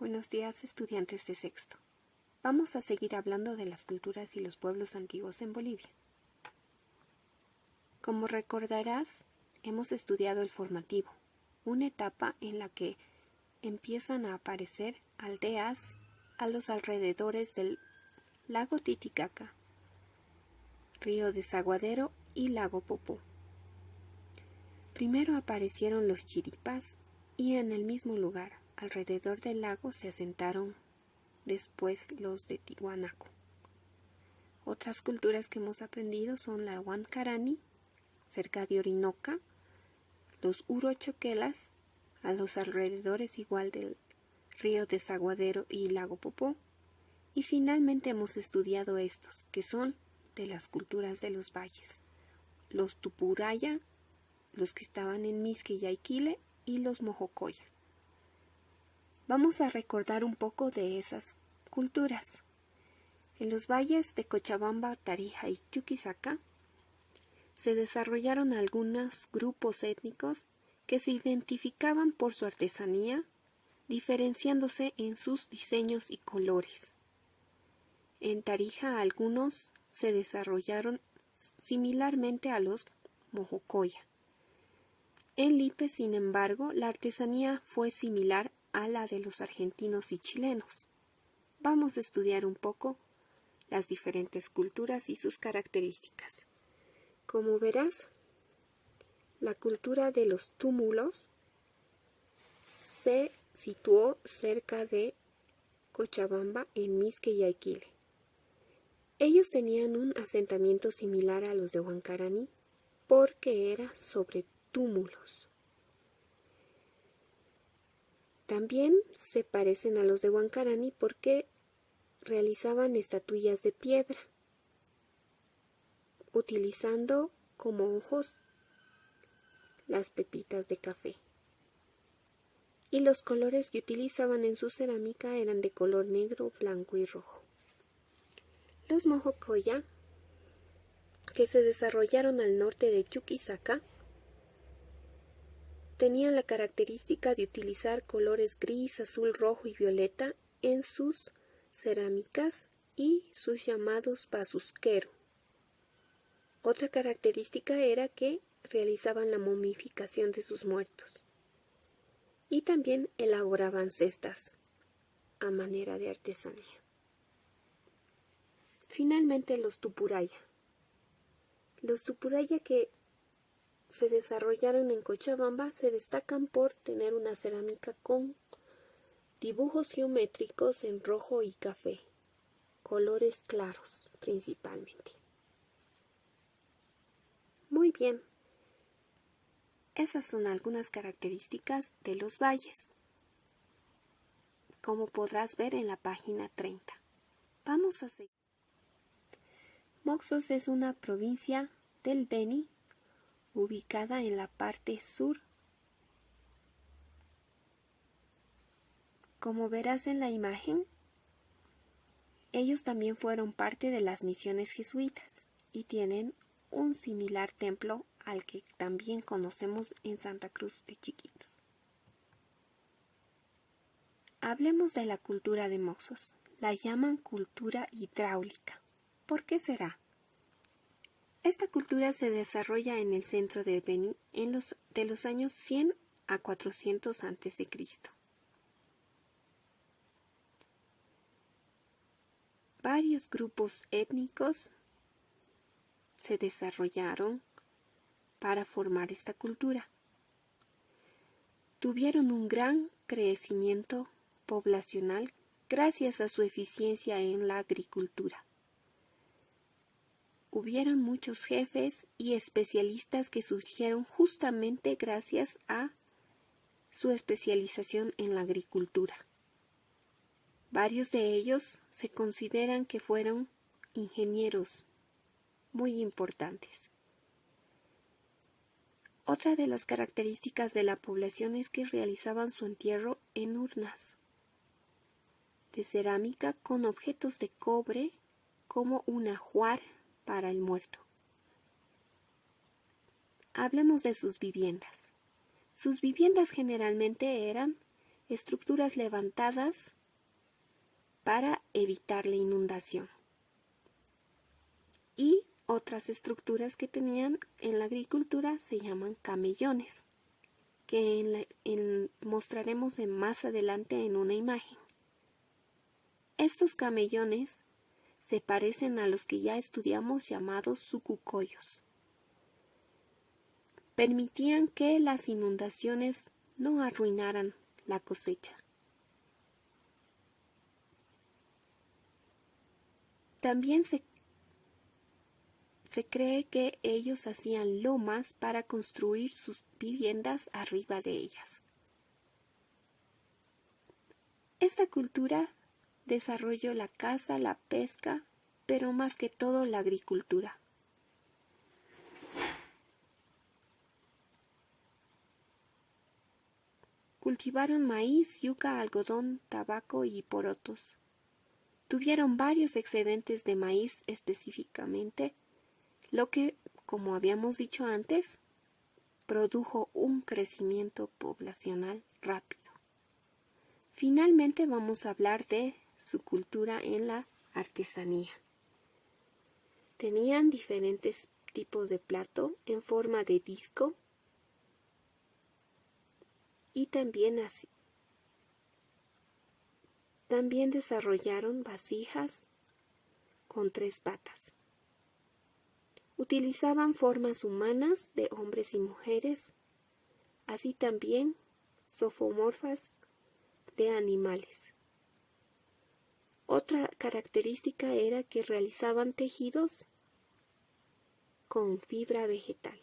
Buenos días, estudiantes de sexto. Vamos a seguir hablando de las culturas y los pueblos antiguos en Bolivia. Como recordarás, hemos estudiado el formativo, una etapa en la que empiezan a aparecer aldeas a los alrededores del lago Titicaca, río Desaguadero y lago Popó. Primero aparecieron los chiripás y en el mismo lugar, alrededor del lago, se asentaron después los de Tiwanaku. Otras culturas que hemos aprendido son la Huancarani, cerca de Orinoca, los Urochoquelas, a los alrededores igual del río Desaguadero y lago Popó, y finalmente hemos estudiado estos, que son de las culturas de los valles, los Tupuraya, los que estaban en Mixque y Yaiquile, y los Mojocoya. Vamos a recordar un poco de esas culturas. En los valles de Cochabamba, Tarija y Chuquisaca se desarrollaron algunos grupos étnicos que se identificaban por su artesanía, diferenciándose en sus diseños y colores. En Tarija algunos se desarrollaron similarmente a los Mojocoya. En Lipe, sin embargo, la artesanía fue similar a la de los argentinos y chilenos. Vamos a estudiar un poco las diferentes culturas y sus características. Como verás, la cultura de los túmulos se situó cerca de Cochabamba, en Mixque y Yaiquile. Ellos tenían un asentamiento similar a los de Huancarani porque era sobre túmulos. También se parecen a los de Huancarani porque realizaban estatuillas de piedra, utilizando como ojos las pepitas de café. Y los colores que utilizaban en su cerámica eran de color negro, blanco y rojo. Los Mojocoya, que se desarrollaron al norte de Chuquisaca, tenían la característica de utilizar colores gris, azul, rojo y violeta en sus cerámicas y sus llamados basusquero. Otra característica era que realizaban la momificación de sus muertos y también elaboraban cestas a manera de artesanía. Finalmente los Tupuraya. Los Tupuraya que se desarrollaron en Cochabamba se destacan por tener una cerámica con dibujos geométricos en rojo y café, colores claros principalmente. Muy bien, esas son algunas características de los valles, como podrás ver en la página 30. Vamos a seguir. Moxos es una provincia del Beni, ubicada en la parte sur. Como verás en la imagen, ellos también fueron parte de las misiones jesuitas y tienen un similar templo al que también conocemos en Santa Cruz de Chiquitos. Hablemos de la cultura de Moxos. La llaman cultura hidráulica. ¿Por qué será? Esta cultura se desarrolla en el centro del Beni de los años 100 a 400 a.C. Varios grupos étnicos se desarrollaron para formar esta cultura. Tuvieron un gran crecimiento poblacional gracias a su eficiencia en la agricultura. Hubieron muchos jefes y especialistas que surgieron justamente gracias a su especialización en la agricultura. Varios de ellos se consideran que fueron ingenieros muy importantes. Otra de las características de la población es que realizaban su entierro en urnas de cerámica con objetos de cobre como un ajuar para el muerto. Hablemos de sus viviendas. Sus viviendas generalmente eran estructuras levantadas para evitar la inundación. Y otras estructuras que tenían en la agricultura se llaman camellones, que mostraremos más adelante en una imagen. Estos camellones se parecen a los que ya estudiamos llamados sucucoyos. Permitían que las inundaciones no arruinaran la cosecha. También se cree que ellos hacían lomas para construir sus viviendas arriba de ellas. Esta cultura desarrolló la caza, la pesca, pero más que todo la agricultura. Cultivaron maíz, yuca, algodón, tabaco y porotos. Tuvieron varios excedentes de maíz específicamente, lo que, como habíamos dicho antes, produjo un crecimiento poblacional rápido. Finalmente vamos a hablar de su cultura en la artesanía. Tenían diferentes tipos de plato en forma de disco y también así. También desarrollaron vasijas con 3 patas. Utilizaban formas humanas de hombres y mujeres, así también zoomorfas de animales. Otra característica era que realizaban tejidos con fibra vegetal.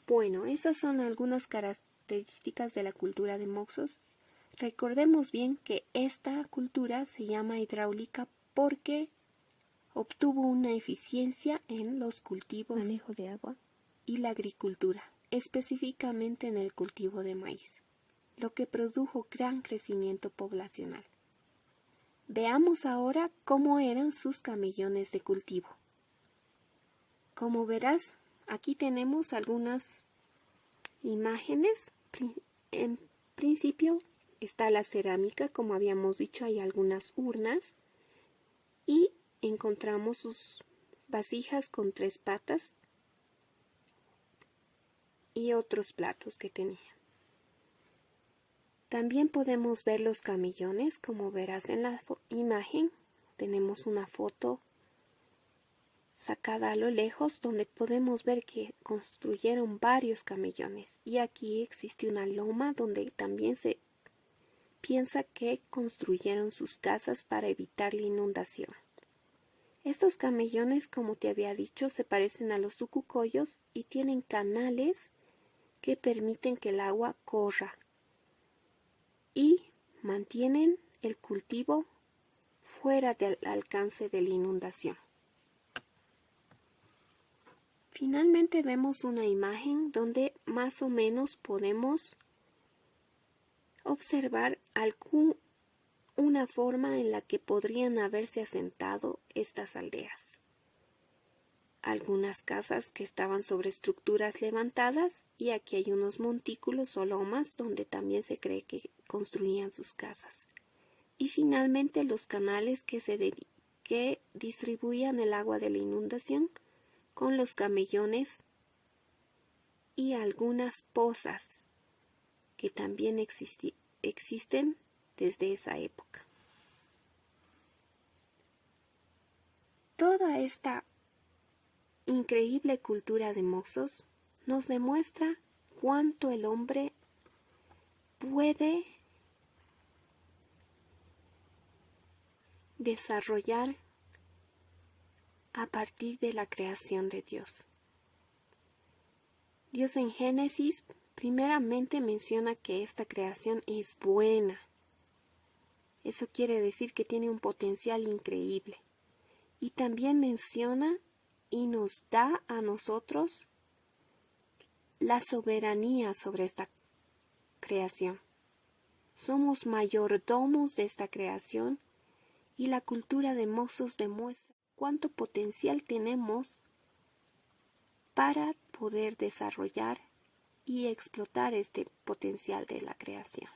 Bueno, esas son algunas características de la cultura de Moxos. Recordemos bien que esta cultura se llama hidráulica porque obtuvo una eficiencia en los cultivos, manejo de agua y la agricultura, específicamente en el cultivo de maíz, lo que produjo gran crecimiento poblacional. Veamos ahora cómo eran sus camellones de cultivo. Como verás, aquí tenemos algunas imágenes. En principio está la cerámica, como habíamos dicho, hay algunas urnas y encontramos sus vasijas con 3 patas y otros platos que tenían. También podemos ver los camellones, como verás en la imagen. Tenemos una foto sacada a lo lejos donde podemos ver que construyeron varios camellones. Y aquí existe una loma donde también se piensa que construyeron sus casas para evitar la inundación. Estos camellones, como te había dicho, se parecen a los sucucoyos y tienen canales que permiten que el agua corra y mantienen el cultivo fuera del alcance de la inundación. Finalmente vemos una imagen donde más o menos podemos observar una forma en la que podrían haberse asentado estas aldeas. Algunas casas que estaban sobre estructuras levantadas y aquí hay unos montículos o lomas donde también se cree que construían sus casas. Y finalmente los canales que distribuían el agua de la inundación con los camellones y algunas pozas que también existen desde esa época. Toda esta increíble cultura de Moxos nos demuestra cuánto el hombre puede desarrollar a partir de la creación de Dios. Dios en Génesis primeramente menciona que esta creación es buena. Eso quiere decir que tiene un potencial increíble. Y también menciona y nos da a nosotros la soberanía sobre esta creación. Somos mayordomos de esta creación y la cultura de Moxos demuestra cuánto potencial tenemos para poder desarrollar y explotar este potencial de la creación.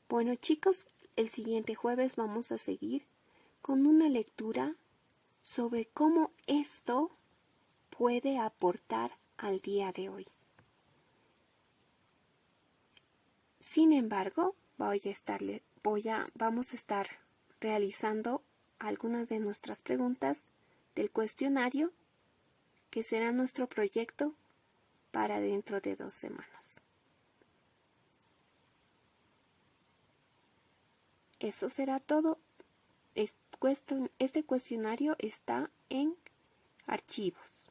Bueno, chicos, el siguiente jueves vamos a seguir con una lectura sobre cómo esto puede aportar al día de hoy. Sin embargo, vamos a estar realizando algunas de nuestras preguntas del cuestionario, que será nuestro proyecto para dentro de 2 semanas. Eso será todo. Este cuestionario está en archivos.